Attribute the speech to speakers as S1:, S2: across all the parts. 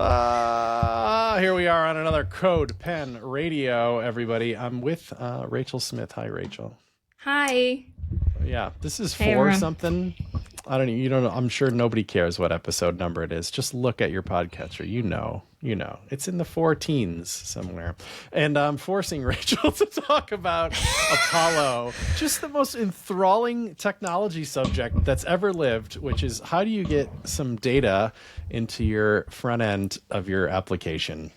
S1: Here we are on another CodePen Radio, everybody. I'm with Rachel Smith. Hi, Rachel.
S2: Hi.
S1: Yeah, this is
S2: Hey,
S1: for
S2: everyone.
S1: something. I don't. You don't know. I'm sure nobody cares what episode number it is. Just look at your podcatcher. You know. It's in the 14s somewhere. And I'm forcing Rachel to talk about Apollo, just the most enthralling technology subject that's ever lived, which is how do you get some data into your front end of your application?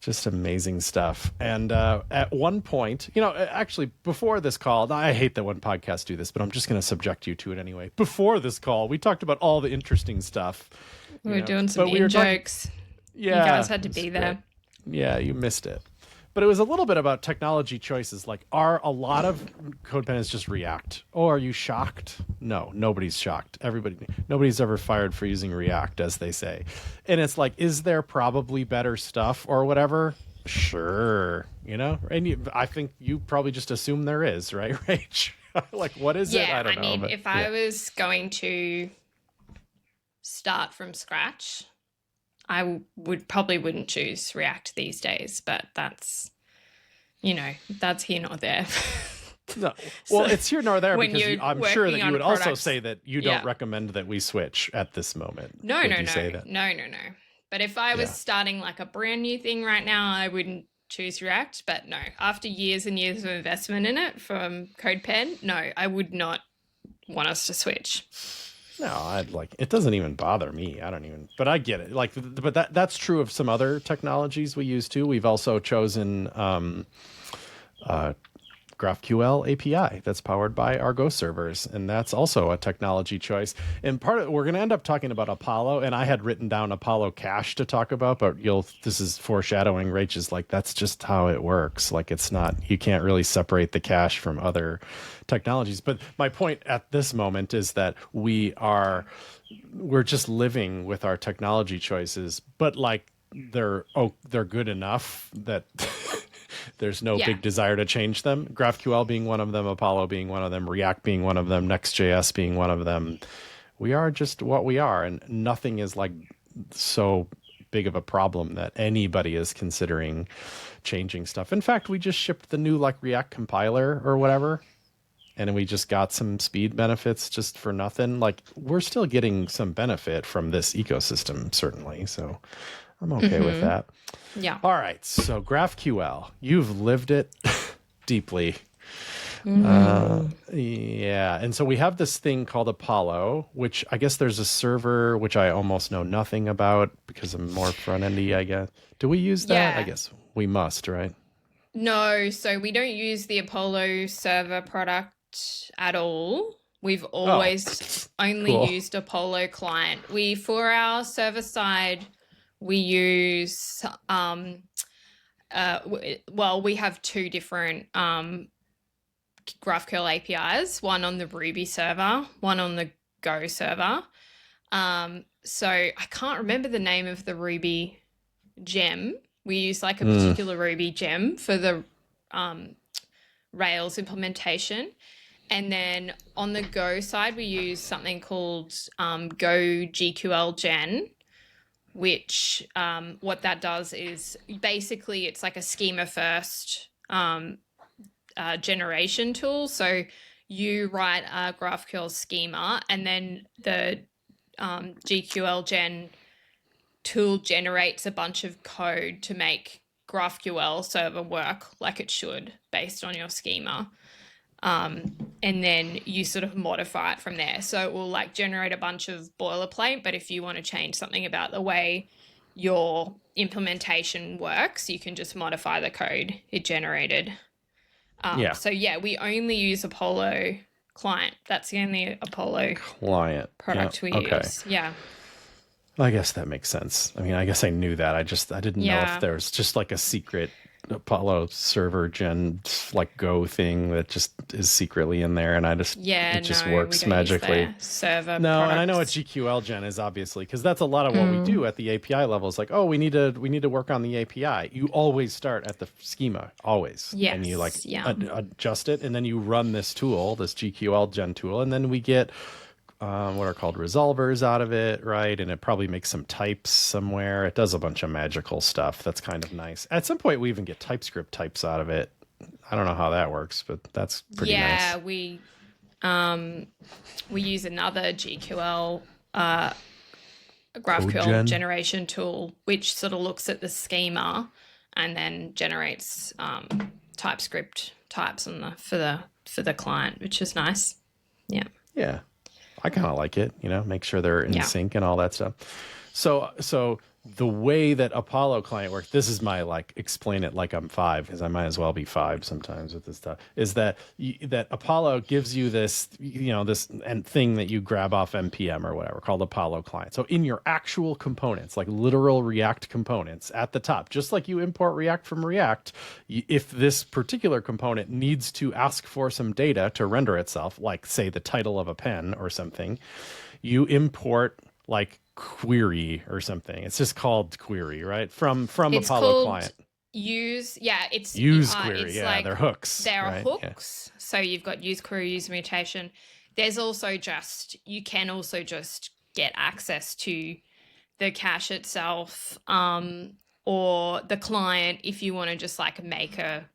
S1: Just amazing stuff. And at one point, actually before this call, I hate that when podcasts do this, but I'm just going to subject you to it anyway. Before this call, we talked about all the interesting stuff.
S2: We were doing some in-jokes.
S1: Yeah.
S2: You guys had to be there.
S1: Yeah, you missed it. But it was a little bit about technology choices. Like, are a lot of CodePen is just React? Oh, are you shocked? No, nobody's shocked. Nobody's ever fired for using React, as they say. And it's like, is there probably better stuff or whatever? Sure. And I think you probably just assume there is, right, Rach? Like, what is it? I don't know.
S2: Mean, if I was going to start from scratch, I wouldn't choose React these days, but that's here nor there.
S1: No, well, it's here nor there because I'm sure that you would
S2: products,
S1: also say that you don't recommend that we switch at this moment.
S2: No. But if I was starting like a brand new thing right now, I wouldn't choose React. But no, after years and years of investment in it from CodePen, no, I would not want us to switch.
S1: No, it doesn't even bother me. But I get it. But that's true of some other technologies we use too. We've also chosen GraphQL API that's powered by our Go servers, and that's also a technology choice. And we're going to end up talking about Apollo, and I had written down Apollo Cache to talk about, but this is foreshadowing. Rach is like, that's just how it works. Like, it's not, you can't really separate the cache from other technologies. But my point at this moment is that we're just living with our technology choices, but like they're good enough that there's no big desire to change them. GraphQL being one of them, Apollo being one of them, React being one of them, Next.js being one of them. We are just what we are, and nothing is like so big of a problem that anybody is considering changing stuff. In fact, we just shipped the new React compiler or whatever, and we just got some speed benefits just for nothing. Like, we're still getting some benefit from this ecosystem, certainly. So I'm okay with that.
S2: Yeah.
S1: All right. So GraphQL, you've lived it deeply. Yeah. And so we have this thing called Apollo, which I guess there's a server, which I almost know nothing about because I'm more front-endy, I guess. Do we use that?
S2: Yeah.
S1: I guess we must, right?
S2: No. So we don't use the Apollo server product at all. We've always only used Apollo client. For our server side, we use, we have two different GraphQL APIs, one on the Ruby server, one on the Go server. So I can't remember the name of the Ruby gem. We use like a particular Ruby gem for the Rails implementation. And then on the Go side, we use something called Go GQL Gen, which what that does is basically it's like a schema first generation tool. So you write a GraphQL schema, and then the GQL Gen tool generates a bunch of code to make GraphQL server work like it should based on your schema. And then you sort of modify it from there. So it will like generate a bunch of boilerplate, but if you want to change something about the way your implementation works, you can just modify the code it generated. So we only use Apollo client. That's the only Apollo
S1: client
S2: product we use. Yeah.
S1: I guess that makes sense. I mean, I guess I knew that. I didn't know if there was just like a secret Apollo server gen like Go thing that just is secretly in there, and it just works magically.
S2: Server
S1: no,
S2: products.
S1: And I know what GQL gen is, obviously, because that's a lot of what we do at the API level. It's like, we need to work on the API. You always start at the schema, always, and you adjust it, and then you run this tool, this GQL gen tool, and then we get what are called resolvers out of it, right? And it probably makes some types somewhere. It does a bunch of magical stuff. That's kind of nice. At some point, we even get TypeScript types out of it. I don't know how that works, but that's pretty
S2: Yeah,
S1: nice.
S2: we use another GQL
S1: Code
S2: GraphQL
S1: gen.
S2: generation tool, which sort of looks at the schema and then generates TypeScript types for the client, which is nice. Yeah.
S1: Yeah, I kind of like it. Make sure they're in
S2: Yeah.
S1: sync and all that stuff. So the way that Apollo client works, this is my explain it like I'm 5, because I might as well be 5 sometimes with this stuff, is that that Apollo gives you this, this and thing that you grab off npm or whatever, called Apollo client. So in your actual components, like literal React components at the top, just like you import React from React, if this particular component needs to ask for some data to render itself, like say the title of a pen or something, you import query or something. It's just called query, right? From
S2: It's
S1: Apollo
S2: called
S1: client.
S2: use. Yeah, it's
S1: Use query.
S2: it's
S1: Yeah, they're hooks.
S2: There are
S1: right?
S2: hooks. So you've got use query, use mutation. There's also you can also just get access to the cache itself, or the client if you want to just make a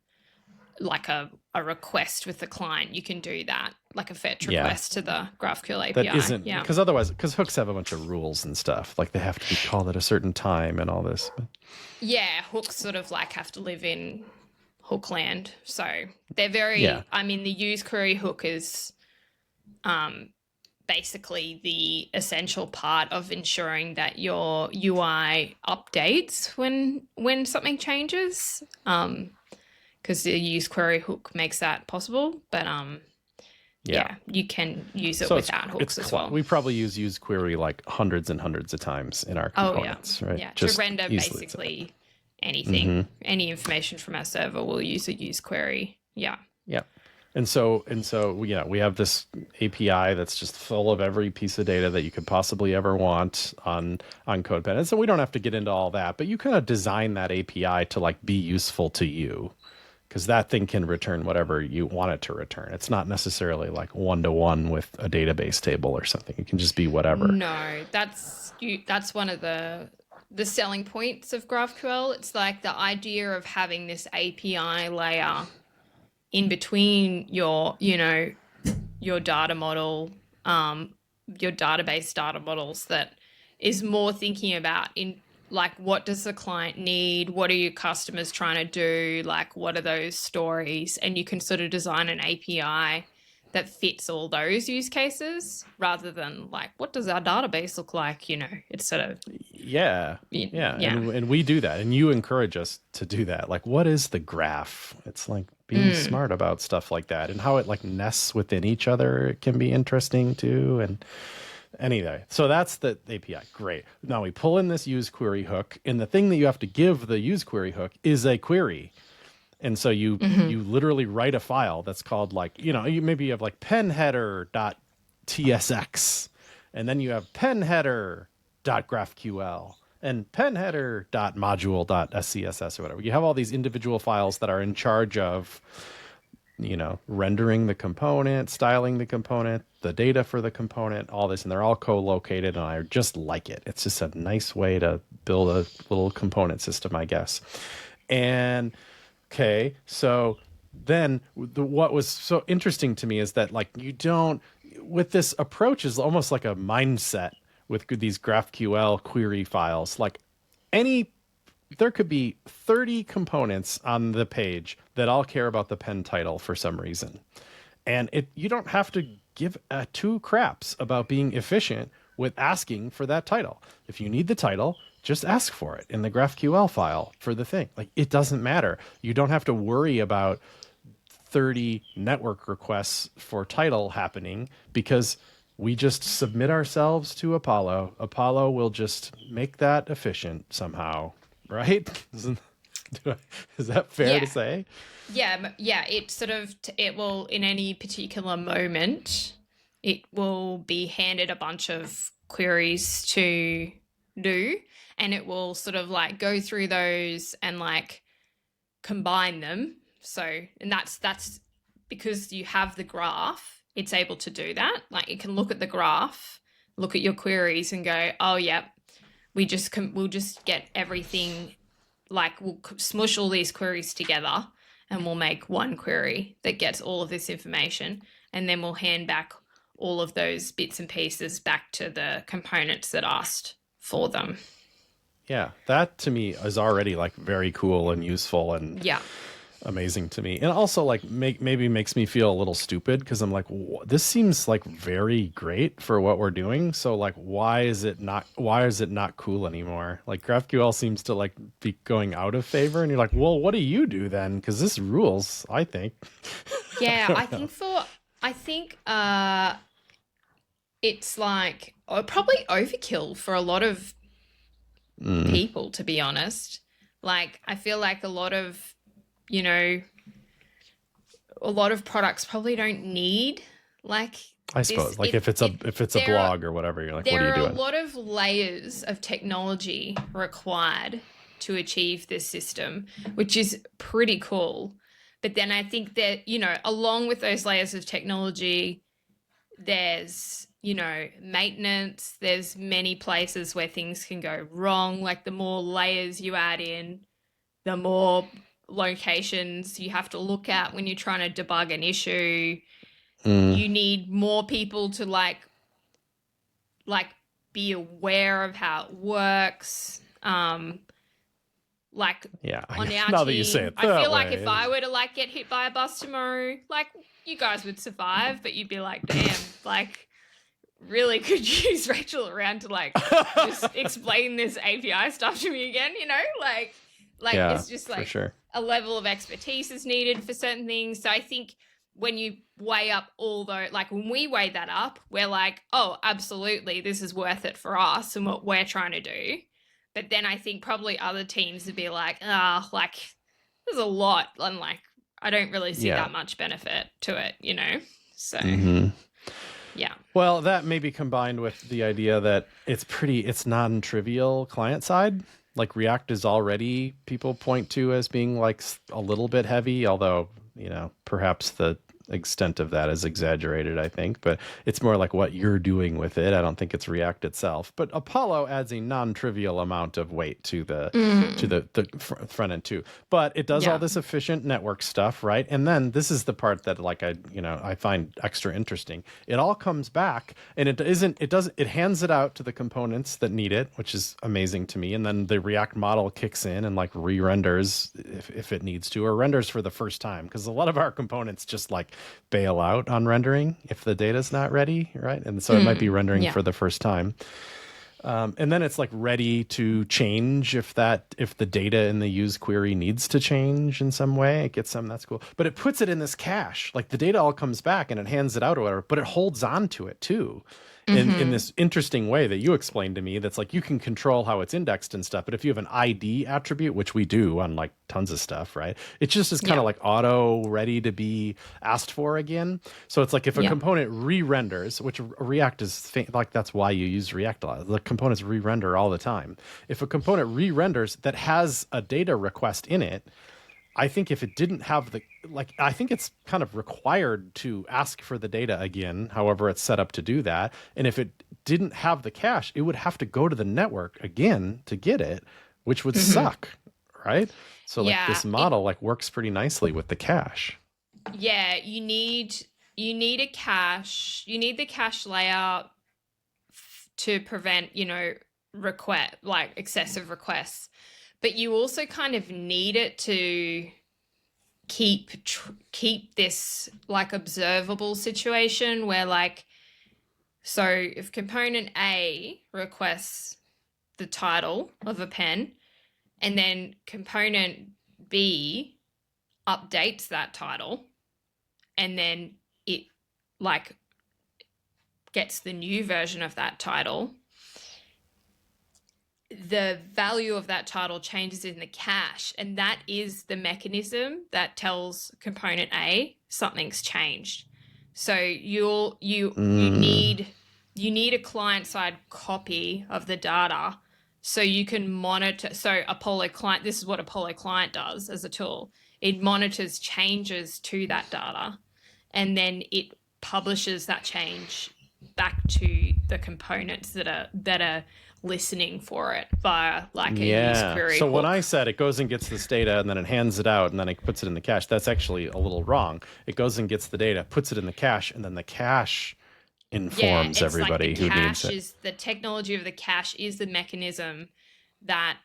S2: request with the client. You can do that, like a fetch request to the GraphQL API.
S1: That isn't,
S2: yeah,
S1: because hooks have a bunch of rules and stuff. Like they have to be called at a certain time and all this.
S2: yeah, hooks sort of have to live in hook land. So they're very,
S1: Yeah.
S2: I mean, the use query hook is basically the essential part of ensuring that your UI updates when something changes. Because the use query hook makes that possible, but yeah, you can use it without hooks as well.
S1: We probably use query hundreds and hundreds of times in our components, right?
S2: Yeah,
S1: Just
S2: to render
S1: easily.
S2: basically anything, any information from our server, we'll use a use query. Yeah.
S1: Yeah. And so we have this API that's just full of every piece of data that you could possibly ever want on CodePen. And so we don't have to get into all that, but you kind of design that API to be useful to you, because that thing can return whatever you want it to return. It's not necessarily one-to-one with a database table or something. It can just be whatever.
S2: No, that's one of the selling points of GraphQL. It's the idea of having this API layer in between your data model, your database data models, that is more thinking about what does the client need? What are your customers trying to do? What are those stories? And you can sort of design an API that fits all those use cases, rather than what does our database look like? It's sort of
S1: yeah. And we do that, and you encourage us to do that. What is the graph? It's being smart about stuff like that, and how it nests within each other. It can be interesting too. And anyway, so that's the API. Great. Now we pull in this use query hook, and the thing that you have to give the use query hook is a query. And so you literally write a file that's called you maybe have penheader.tsx, and then you have penheader.graphql and penheader.module.scss or whatever. You have all these individual files that are in charge of rendering the component, styling the component, the data for the component, all this, and they're all co-located, and I just like it. It's just a nice way to build a little component system, I guess. And okay, so then what was so interesting to me is that you don't, with this approach, is almost like a mindset with these GraphQL query files. There could be 30 components on the page that all care about the pen title for some reason. And you don't have to give two craps about being efficient with asking for that title. If you need the title, just ask for it in the GraphQL file for the thing. It doesn't matter. You don't have to worry about 30 network requests for title happening, because we just submit ourselves to Apollo. Apollo will just make that efficient somehow, right? Is that fair to say?
S2: Yeah. It sort of, it will, in any particular moment, it will be handed a bunch of queries to do, and it will sort of go through those and combine them. So, and that's because you have the graph, it's able to do that. Like it can look at the graph, look at your queries and go, oh, yeah, we'll just get everything, like we'll smush all these queries together and we'll make one query that gets all of this information, and then we'll hand back all of those bits and pieces back to the components that asked for them.
S1: Yeah, that to me is already like very cool and useful and
S2: Yeah.
S1: amazing to me. And also like maybe makes me feel a little stupid because I'm like, this seems like very great for what we're doing. So like, why is it not cool anymore? Like GraphQL seems to like be going out of favor, and you're like, well, what do you do then? Because this rules, I think.
S2: Yeah, I think it's like probably overkill for a lot of people, to be honest. Like I feel like a lot of products probably don't need like
S1: I suppose like if it's a blog or whatever, you're like, what are you doing?
S2: There are a lot of layers of technology required to achieve this system, which is pretty cool. But then I think that, along with those layers of technology, there's, maintenance, there's many places where things can go wrong. Like the more layers you add in, the more locations you have to look at when you're trying to debug an issue. You need more people to like be aware of how it works. Like
S1: yeah,
S2: on our
S1: now
S2: team,
S1: that you say it
S2: I
S1: that
S2: feel like
S1: way,
S2: if I were to like get hit by a bus tomorrow, like you guys would survive, but you'd be like, damn, like really could use Rachel around to like just explain this API stuff to me again, like
S1: yeah,
S2: it's just like
S1: sure.
S2: a level of expertise is needed for certain things. So I think when you weigh up all those, like when we weigh that up, we're like, oh, absolutely, this is worth it for us and what we're trying to do. But then I think probably other teams would be like, like there's a lot, and like I don't really see that much benefit to it, So yeah.
S1: Well, that may be combined with the idea that it's non-trivial client side. Like React is already people point to as being like a little bit heavy, although, perhaps the extent of that is exaggerated, I think, but it's more like what you're doing with it. I don't think it's React itself, but Apollo adds a non-trivial amount of weight to the front end too. But it does all this efficient network stuff, right? And then this is the part that like I find extra interesting. It all comes back, and it hands it out to the components that need it, which is amazing to me. And then the React model kicks in and like re-renders if it needs to, or renders for the first time, because a lot of our components just like bail out on rendering if the data's not ready, right? And so it might be rendering for the first time. And then it's like ready to change if the data in the use query needs to change in some way. It gets some, that's cool. But it puts it in this cache. Like the data all comes back and it hands it out or whatever, but it holds on to it too. In this interesting way that you explained to me, that's like you can control how it's indexed and stuff. But if you have an ID attribute, which we do on like tons of stuff, right? It just is kind of like auto ready to be asked for again. So it's like if a component re-renders, which React is like, that's why you use React a lot. The components re-render all the time. If a component re-renders that has a data request in it, I think if it didn't have I think it's kind of required to ask for the data again, however it's set up to do that. And if it didn't have the cache, it would have to go to the network again to get it, which would suck, right? So like this model like works pretty nicely with the cache.
S2: Yeah, you need a cache. You need the cache layer to prevent, like excessive requests. But you also kind of need it to keep this like observable situation where like, so if component A requests the title of a pen and then component B updates that title and then it like gets the new version of that title, the value of that title changes in the cache, and that is the mechanism that tells component A something's changed. So you need a client-side copy of the data so you can monitor. So Apollo Client, this is what Apollo Client does as a tool. It monitors changes to that data, and then it publishes that change back to the components that are listening for it via like a use query.
S1: So when
S2: hook.
S1: I said it goes and gets this data and then it hands it out and then it puts it in the cache, that's actually a little wrong. It goes and gets the data, puts it in the cache, and then the cache informs everybody
S2: like
S1: who needs it.
S2: The technology of the cache is the mechanism that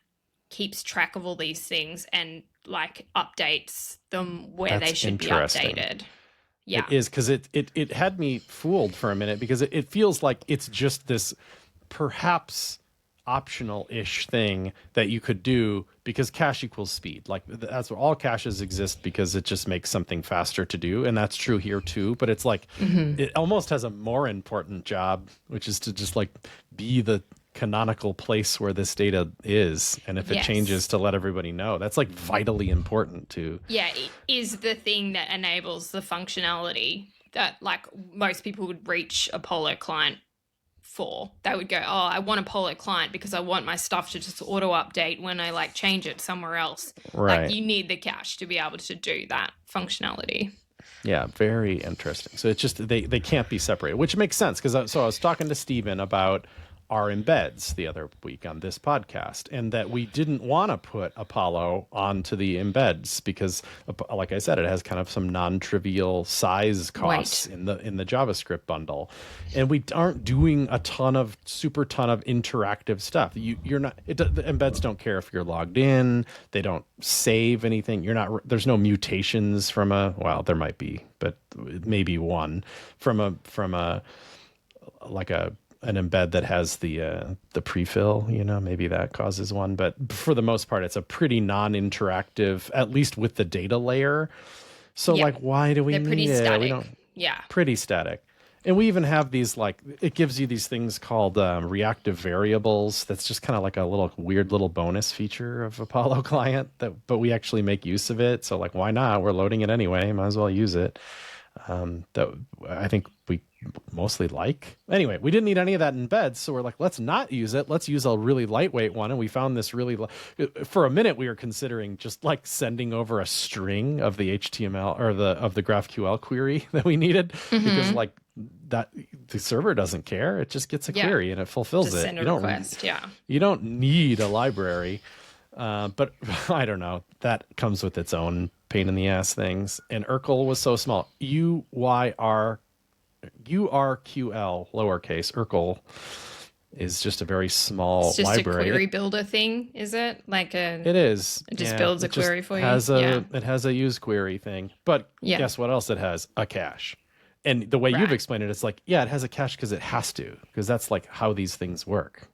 S2: keeps track of all these things and like updates them where they should be updated. Yeah.
S1: It is, because it had me fooled for a minute, because it feels like it's just this perhaps optional-ish thing that you could do because cache equals speed. Like that's what all caches exist, because it just makes something faster to do, and that's true here too. But it's like it almost has a more important job, which is to just like be the canonical place where this data is, and if it changes, to let everybody know. That's like vitally important to.
S2: Yeah, it is the thing that enables the functionality that like most people would reach Apollo client for. They would go, oh, I want Apollo client because I want my stuff to just auto update when I like change it somewhere else.
S1: Right.
S2: Like you need the cache to be able to do that functionality.
S1: Yeah, very interesting. So it's just they can't be separated, which makes sense, because I was talking to Steven about our embeds the other week on this podcast, and that we didn't want to put Apollo onto the embeds because, like I said, it has kind of some non-trivial size costs in the JavaScript bundle, and we aren't doing a ton of interactive stuff. You're not. The embeds don't care if you're logged in. They don't save anything. There's no mutations from a. Well, there might be, but maybe one from a like an embed that has the prefill, maybe that causes one. But for the most part, it's a pretty non-interactive, at least with the data layer. So like, why do we need it? They're pretty static. Pretty static. And we even have these, like, it gives you these things called reactive variables. That's just kind of like a little weird little bonus feature of Apollo client, but we actually make use of it. So like, why not? We're loading it anyway. Might as well use it. That I think we mostly like. Anyway, we didn't need any of that in embeds, so we're like, let's not use it. Let's use a really lightweight one. And we found this for a minute we were considering just like sending over a string of the HTML or of the GraphQL query that we needed, because like that the server doesn't care. It just gets a query and it fulfills
S2: just
S1: it.
S2: Send a request.
S1: You don't need a library. But I don't know. That comes with its own pain in the ass things. And Urkel was so small. URQL, lowercase, Urkel is just a very small
S2: it's just
S1: library.
S2: A query builder thing, is it?
S1: It is.
S2: It just builds a query for you.
S1: It has a use query thing. But guess what else it has? A cache. And the way you've explained it, it's like, it has a cache because it has to, because that's like how these things work.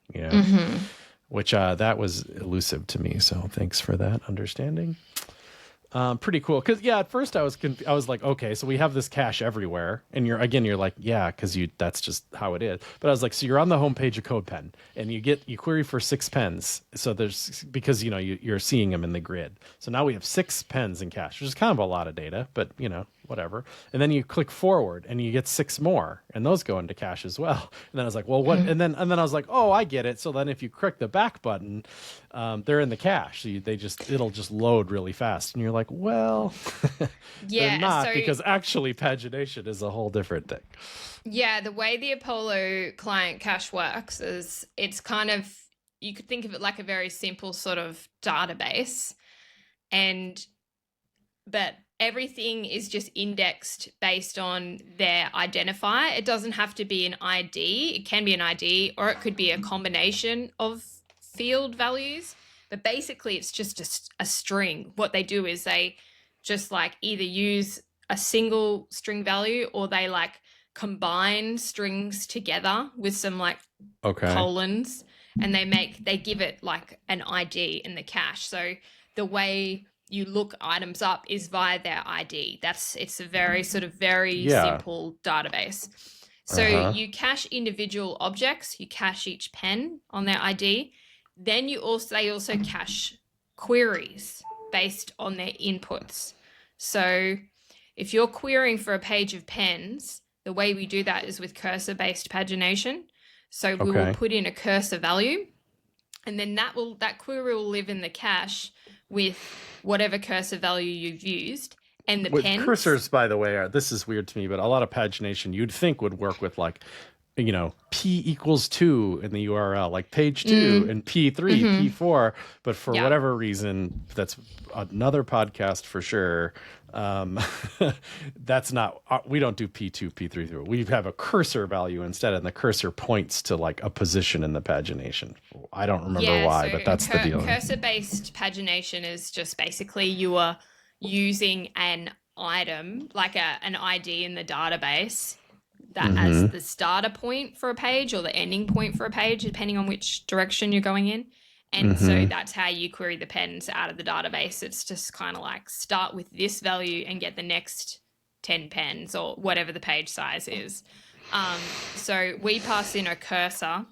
S1: Which that was elusive to me. So thanks for that understanding. Pretty cool. Because at first I was like, okay, so we have this cache everywhere, and you're like, because that's just how it is. But I was like, so you're on the homepage of CodePen, and you query for 6 pens. So there's, because you're seeing them in the grid. So now we have 6 pens in cache, which is kind of a lot of data, but whatever. And then you click forward, and you get 6 more, and those go into cache as well. And then I was like, well, what? And then I was like, oh, I get it. So then if you click the back button, they're in the cache. So it'll just load really fast, and you're like, well, they're not, because actually pagination is a whole different thing.
S2: Yeah, the way the Apollo client cache works is it's kind of, you could think of it like a very simple sort of database, but everything is just indexed based on their identifier. It doesn't have to be an ID. It can be an ID, or it could be a combination of field values. But basically, it's just a string. What they do is they just like either use a single string value, or they like combine strings together with some like colons, and they give it like an ID in the cache. So the way you look items up is via their ID. It's a very sort of very simple database. So you cache individual objects, you cache each pen on their ID. Then they also cache queries based on their inputs. So if you're querying for a page of pens, the way we do that is with cursor-based pagination. So we will put in a cursor value, and then that query will live in the cache with whatever cursor value you've used. and the
S1: With
S2: pens.
S1: cursors, by the way, this is weird to me, but a lot of pagination you'd think would work with like, P equals 2 in the URL, like page 2 and P3, P4. But for whatever reason, that's another podcast for sure. That's not, we don't do P2, P3. We have a cursor value instead, and the cursor points to like a position in the pagination. I don't remember why, but that's the deal.
S2: Cursor-based pagination is just basically you are using an item, like an ID in the database, that as the starter point for a page or the ending point for a page, depending on which direction you're going in. And so that's how you query the pens out of the database. It's just kind of like start with this value and get the next 10 pens or whatever the page size is. So we pass in a cursor,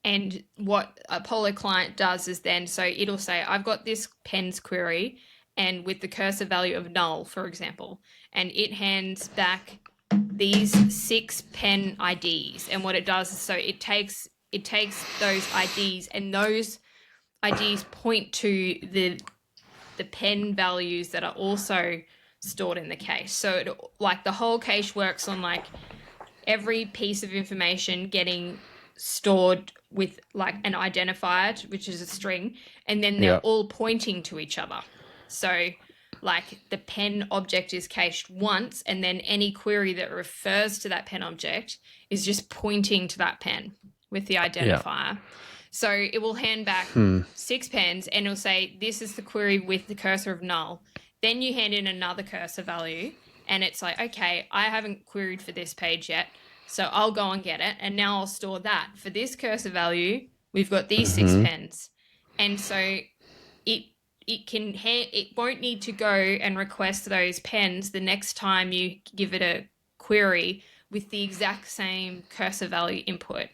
S2: and what Apollo client does is then, so it'll say, I've got this pens query, and with the cursor value of null, for example, and it hands back these 6 pen IDs. And what it does is, so it takes those IDs, and those IDs point to the pen values that are also stored in the cache. So like the whole cache works on like every piece of information getting stored with like an identifier, which is a string, and then they're all pointing to each other. So like the pen object is cached once, and then any query that refers to that pen object is just pointing to that pen with the identifier. So it will hand back 6 pens, and it'll say, this is the query with the cursor of null. Then you hand in another cursor value, and it's like, okay, I haven't queried for this page yet, so I'll go and get it, and now I'll store that. For this cursor value, we've got these 6 pens. And so it won't need to go and request those pens the next time you give it a query with the exact same cursor value input.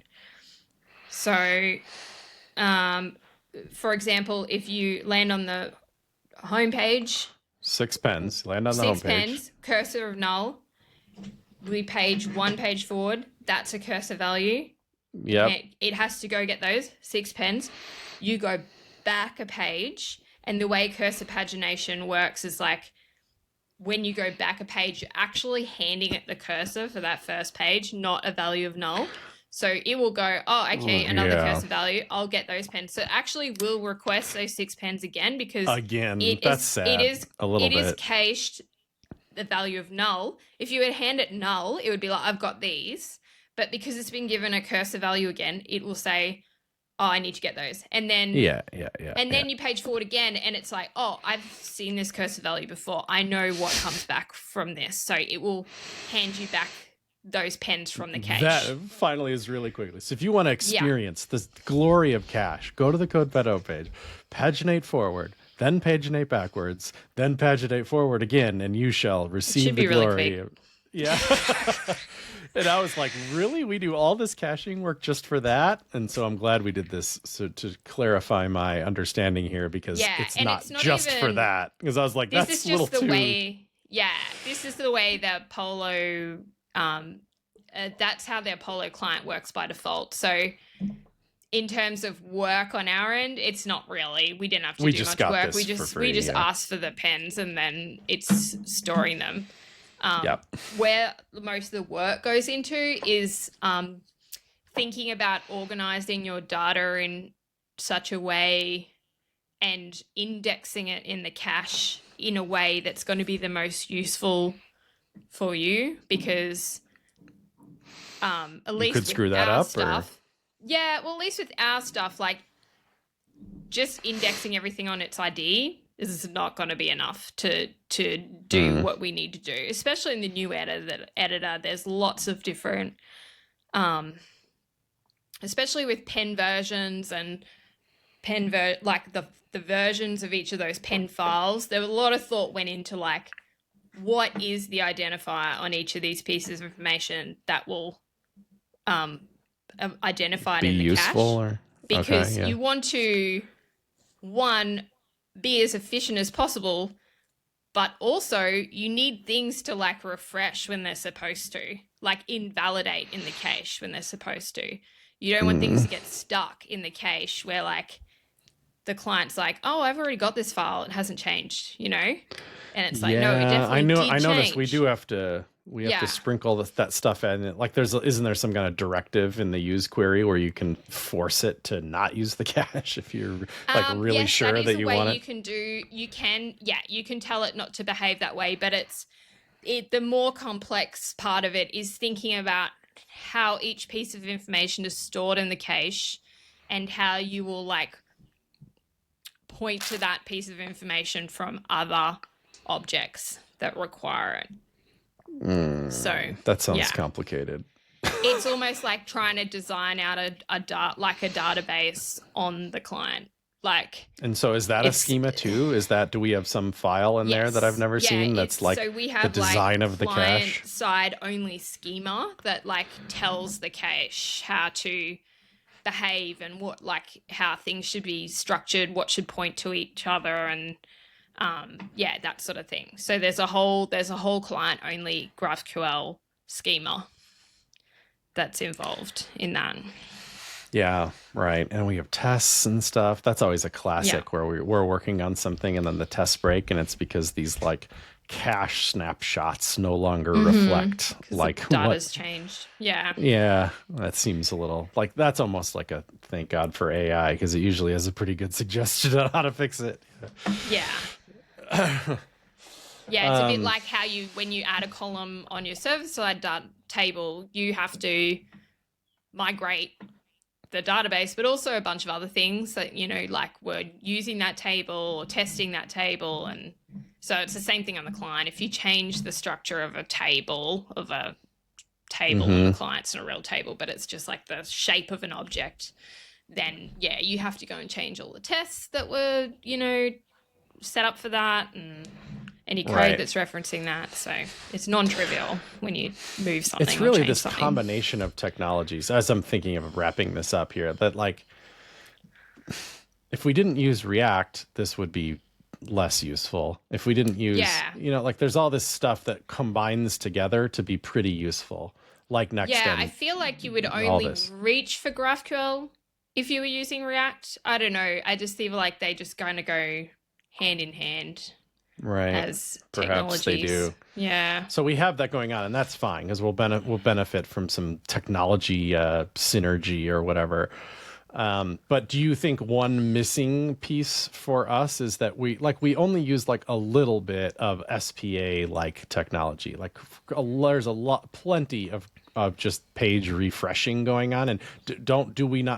S2: So, for example, if you land on the home page,
S1: 6 pens, land on the home
S2: 6
S1: page.
S2: pens, cursor of null, we page 1 page forward, that's a cursor value.
S1: Yep.
S2: It has to go get those 6 pens. You go back a page, and the way cursor pagination works is like when you go back a page, you're actually handing it the cursor for that first page, not a value of null. So it will go, oh, okay, another cursor value. I'll get those pens. So it actually will request those 6 pens again, because
S1: that's sad.
S2: It is
S1: bit.
S2: cached the value of null. If you had handed null, it would be like, I've got these. But because it's been given a cursor value again, it will say, oh, I need to get those. And then then you page forward again, and it's like, oh, I've seen this cursor value before. I know what comes back from this. So it will hand you back those pens from the cache.
S1: That finally is really quickly. So if you want to experience the glory of cache, go to the CodePen page, paginate forward, then paginate backwards, then paginate forward again, and you shall receive the glory. Really yeah. And I was like, really? We do all this caching work just for that? And so I'm glad we did this, so to clarify my understanding here, because it's not just even for that. Because I was like, that's a little too...
S2: this is the way that Apollo... that's how the Apollo client works by default. So in terms of work on our end, it's not really. We didn't have to do much work. We just asked for the pens, and then it's storing them. Where most of the work goes into is thinking about organizing your data in such a way and indexing it in the cache in a way that's going to be the most useful for you, because at least
S1: you could screw that up
S2: stuff, at least with our stuff, like just indexing everything on its ID is not going to be enough to do what we need to do, especially in the new editor. There's lots of different, especially with pen versions and like the versions of each of those pen files. There was a lot of thought went into like, what is the identifier on each of these pieces of information that will identify it in the cache? Because you want to, one, be as efficient as possible, but also you need things to like refresh when they're supposed to, like invalidate in the cache when they're supposed to. You don't want things to get stuck in the cache where like the client's like, oh, I've already got this file. It hasn't changed, And it's like, no, it
S1: Yeah,
S2: definitely did
S1: I noticed we
S2: change.
S1: do have to sprinkle that stuff in. Like isn't there some kind of directive in the use query where you can force it to not use the cache if you're like really
S2: yes,
S1: sure that you want it?
S2: you can do. You can tell it not to behave that way, but the more complex part of it is thinking about how each piece of information is stored in the cache and how you will like point to that piece of information from other objects that require it. So
S1: That sounds complicated.
S2: It's almost like trying to design out a database on the client.
S1: And so is that a schema too? Do we have some file in there that I've never seen that's like
S2: so we have
S1: the design of the
S2: client
S1: cache?
S2: Side only schema that like tells the cache how to behave and how things should be structured, what should point to each other, and that sort of thing. So there's a whole client only GraphQL schema that's involved in that.
S1: Yeah, right. And we have tests and stuff. That's always a classic where we're working on something and then the tests break, and it's because these like cache snapshots no longer reflect like
S2: the data's changed. Yeah.
S1: Yeah, that seems a little like that's almost like a thank God for AI, because it usually has a pretty good suggestion on how to fix it.
S2: Yeah. Yeah, it's a bit like how when you add a column on your server-side table, you have to migrate the database, but also a bunch of other things that, like we're using that table or testing that table. And so it's the same thing on the client. If you change the structure of a table on the client, it's not a real table, but it's just like the shape of an object, then, you have to go and change all the tests that were, set up for that and any code that's referencing that. So it's non-trivial when you move something.
S1: It's really this
S2: something.
S1: combination of technologies, as I'm thinking of wrapping this up here, that like if we didn't use React, this would be less useful. If we didn't use, like there's all this stuff that combines together to be pretty useful. Like Next.
S2: Yeah, I feel like you would only reach for GraphQL if you were using React. I don't know. I just feel like they just kind of go hand in hand.
S1: Right.
S2: As
S1: perhaps they do.
S2: Yeah.
S1: So we have that going on, and that's fine because we'll benefit from some technology synergy or whatever. But do you think one missing piece for us is that we only use like a little bit of SPA like technology? Like there's plenty of just page refreshing going on, and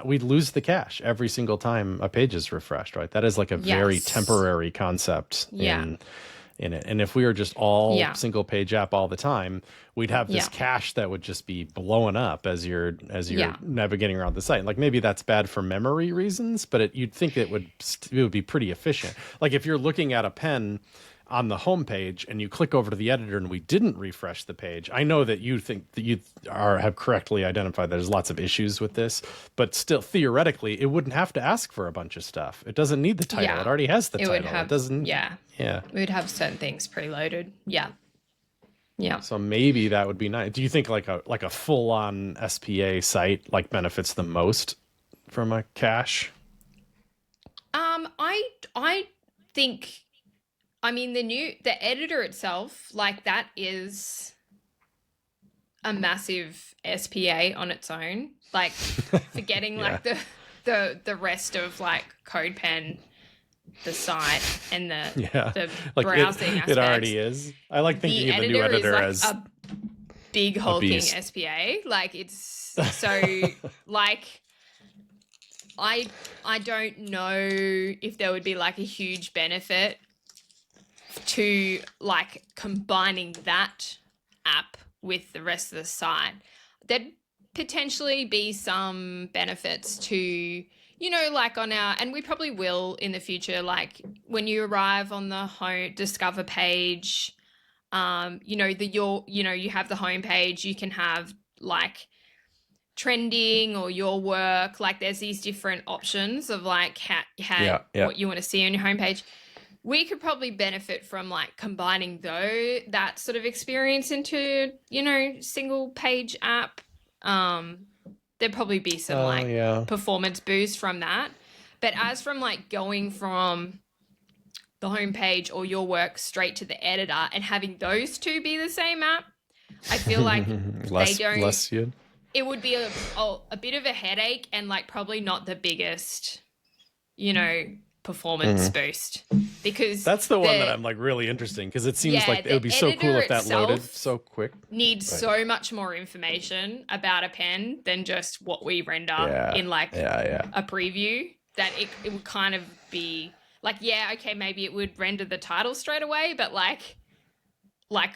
S1: we lose the cache every single time a page is refreshed, right? That is like a very temporary concept in it. And if we were just all single page app all the time, we'd have this cache that would just be blowing up as you're navigating around the site. Like maybe that's bad for memory reasons, but you'd think it would be pretty efficient. Like if you're looking at a pen on the home page and you click over to the editor and we didn't refresh the page, I know that you think that you have correctly identified that there's lots of issues with this, but still theoretically it wouldn't have to ask for a bunch of stuff. It doesn't need the title. It already has the title. It doesn't.
S2: Yeah. We would have certain things preloaded. Yeah.
S1: So maybe that would be nice. Do you think like a full on SPA site like benefits the most from a cache?
S2: I think, I mean, the editor itself, like that is a massive SPA on its own. Like forgetting like the rest of like CodePen, the site and the
S1: like
S2: browsing aspects.
S1: It already is. I like thinking of the new editor as
S2: a big hulking SPA. Like it's so like I don't know if there would be like a huge benefit to like combining that app with the rest of the site. There'd potentially be some benefits to, like on and we probably will in the future, like when you arrive on the home discover page, you have the home page, you can have like trending or your work, like there's these different options of like what you want to see on your homepage. We could probably benefit from like combining that sort of experience into, single page app. There'd probably be some performance boost from that. But as from like going from the homepage or your work straight to the editor and having those two be the same app, I feel like it would be a bit of a headache and like probably not the biggest, performance boost, because
S1: that's the one that I'm like really interesting, because it seems like it would be so cool if that loaded so quick.
S2: Needs so much more information about a pen than just what we render in like a preview, that it would kind of be like, okay, maybe it would render the title straight away, but like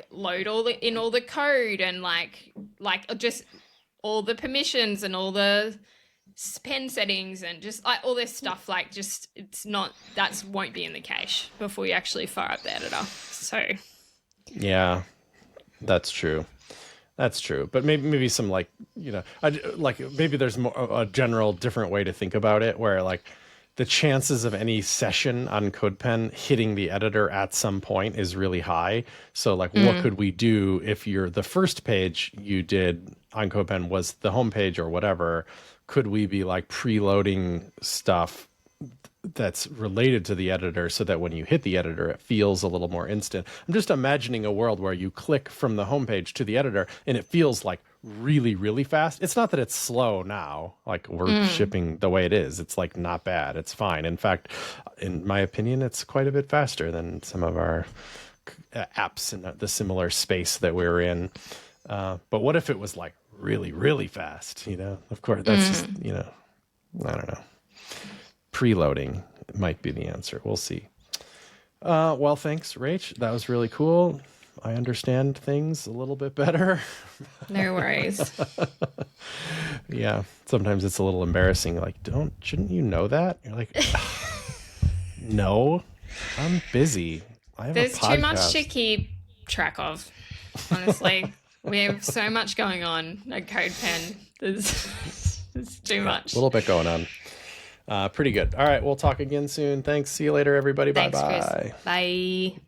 S2: load all the code and like just all the permissions and all the pen settings and just like all this stuff, like just that won't be in the cache before you actually fire up the editor. So
S1: yeah, that's true. But maybe some like, maybe there's more a general different way to think about it, where like the chances of any session on CodePen hitting the editor at some point is really high. So like, what could we do if the first page you did on CodePen was the home page or whatever? Could we be like preloading stuff that's related to the editor so that when you hit the editor, it feels a little more instant? I'm just imagining a world where you click from the homepage to the editor and it feels like really, really fast. It's not that it's slow now, like we're shipping the way it is. It's like not bad. It's fine. In fact, in my opinion, it's quite a bit faster than some of our apps in the similar space that we're in. But what if it was like really, really fast? Of course, that's just, I don't know. Preloading might be the answer. We'll see. Well, thanks, Rach. That was really cool. I understand things a little bit better.
S2: No worries.
S1: Yeah. Sometimes it's a little embarrassing. Like, shouldn't you know that? You're like, no, I'm busy.
S2: There's too much to keep track of, honestly. We have so much going on at CodePen. There's too much.
S1: A little bit going on. Pretty good. All right. We'll talk again soon. Thanks. See you later, everybody.
S2: Thanks,
S1: Bye-bye.
S2: Chris. Bye.